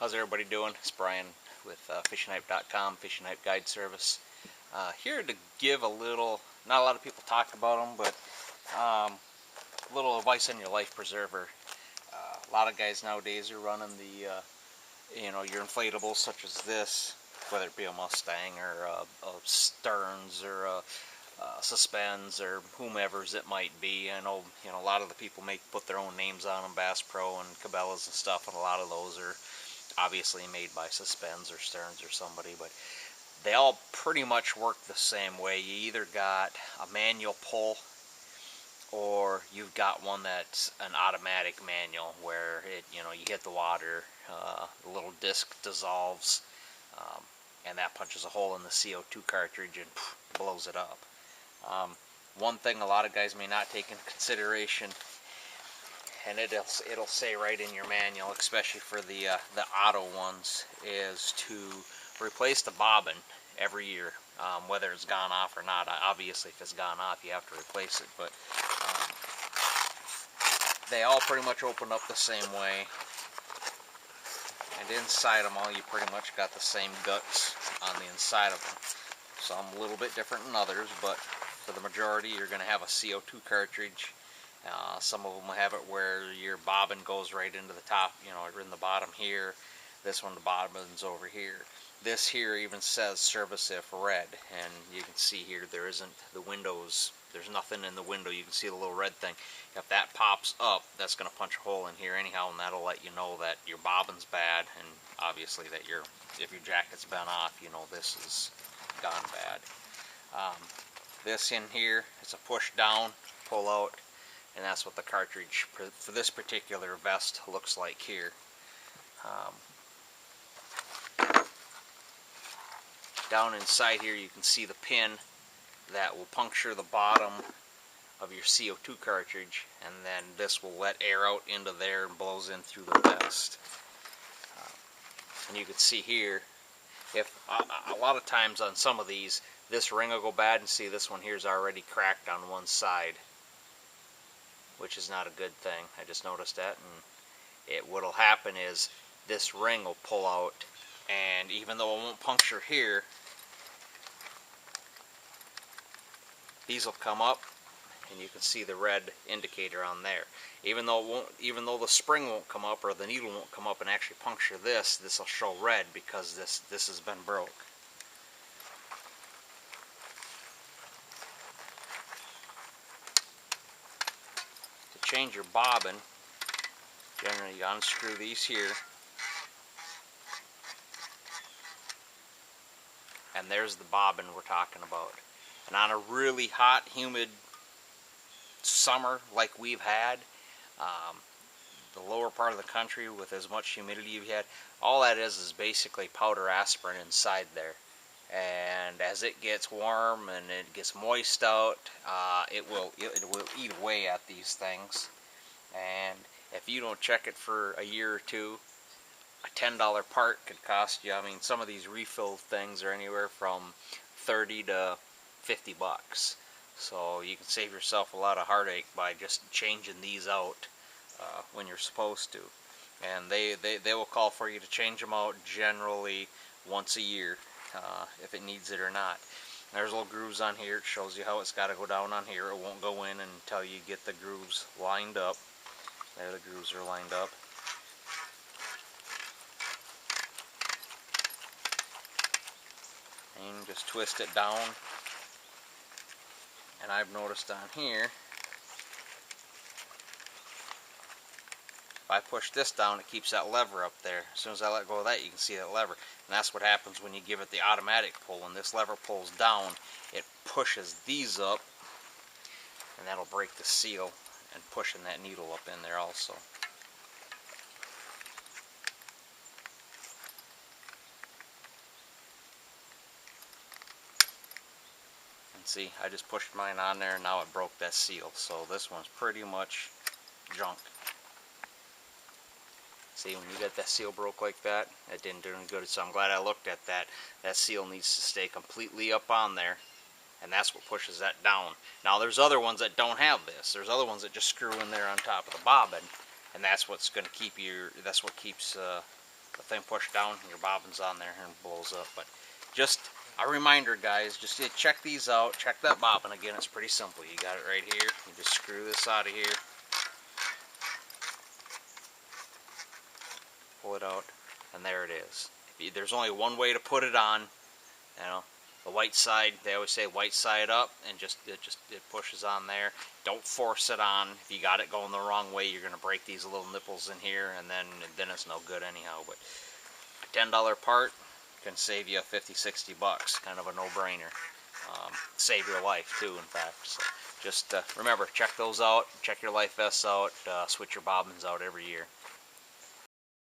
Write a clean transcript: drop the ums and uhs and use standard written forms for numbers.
How's everybody doing? It's Brian with FishingHype.com, Fishing Hype Guide Service. Here to give a little, not a lot of people talk about them, but a little advice on your life preserver. A lot of guys nowadays are running the, your inflatables such as this, whether it be a Mustang or a Stearns or a Suspends or whomever's it might be. I know, a lot of the people put their own names on them, Bass Pro and Cabela's and stuff, and a lot of those are obviously made by Suspends or Stearns or somebody, but they all pretty much work the same way. You either got a manual pull or you've got one that's an automatic manual where you hit the water, the little disc dissolves, and that punches a hole in the CO2 cartridge and blows it up. One thing a lot of guys may not take into consideration, and it'll say right in your manual, especially for the auto ones, is to replace the bobbin every year, whether it's gone off or not. Obviously, if it's gone off, you have to replace it, but they all pretty much open up the same way, and inside them all, you pretty much got the same guts on the inside of them. Some a little bit different than others, but for the majority, you're going to have a CO2 cartridge. Some of them will have it where your bobbin goes right into the top, or in the bottom here. This one, the bobbin's over here. This here even says service if red, and you can see here there isn't the windows. There's nothing in the window. You can see the little red thing. If that pops up, that's going to punch a hole in here anyhow, and that'll let you know that your bobbin's bad, and obviously that if your jacket's been off, this is gone bad. This in here is a push down, pull out, and that's what the cartridge for this particular vest looks like here. Down inside here you can see the pin that will puncture the bottom of your CO2 cartridge, and then this will let air out into there and blows in through the vest. And you can see here, if a lot of times on some of these, this ring will go bad, and see this one here is already cracked on one side, which is not a good thing. I just noticed that, and what'll happen is this ring will pull out, and even though it won't puncture here, these will come up, and you can see the red indicator on there. Even though the spring won't come up or the needle won't come up and actually puncture this will show red because this has been broke. To change your bobbin, generally you unscrew these here, and there's the bobbin we're talking about. And on a really hot, humid summer like we've had, the lower part of the country with as much humidity you've had, all that is basically powder aspirin inside there. And as it gets warm and it gets moist out, it will eat away at these things. And if you don't check it for a year or two, a $10 part could cost you, some of these refill things are anywhere from 30 to 50 bucks. So you can save yourself a lot of heartache by just changing these out when you're supposed to. And they will call for you to change them out generally once a year, if it needs it or not. There's little grooves on here. It shows you how it's got to go down on here. It won't go in until you get the grooves lined up. There, the grooves are lined up. And just twist it down. And I've noticed on here, if I push this down, it keeps that lever up there. As soon as I let go of that, you can see that lever. And that's what happens when you give it the automatic pull. When this lever pulls down, it pushes these up, and that'll break the seal and pushing that needle up in there also. See, I just pushed mine on there and now it broke that seal. So this one's pretty much junk. See, when you get that seal broke like that, it didn't do any good. So I'm glad I looked at that. That seal needs to stay completely up on there, and that's what pushes that down. Now there's other ones that don't have this. There's other ones that just screw in there on top of the bobbin, and that's what's going to keep that's what keeps the thing pushed down, your bobbin's on there and blows up. But just a reminder, guys, just check these out. Check that bobbin again. It's pretty simple. You got it right here. You just screw this out of here, pull it out, and there it is. There's only one way to put it on. You know, the white side, they always say white side up, and it pushes on there. Don't force it on. If you got it going the wrong way, you're going to break these little nipples in here, and then it's no good anyhow. But a $10 part can save you 50-60 bucks. Kind of a no-brainer. Save your life too, in fact. So just remember, check those out. Check your life vests out. Switch your bobbins out every year.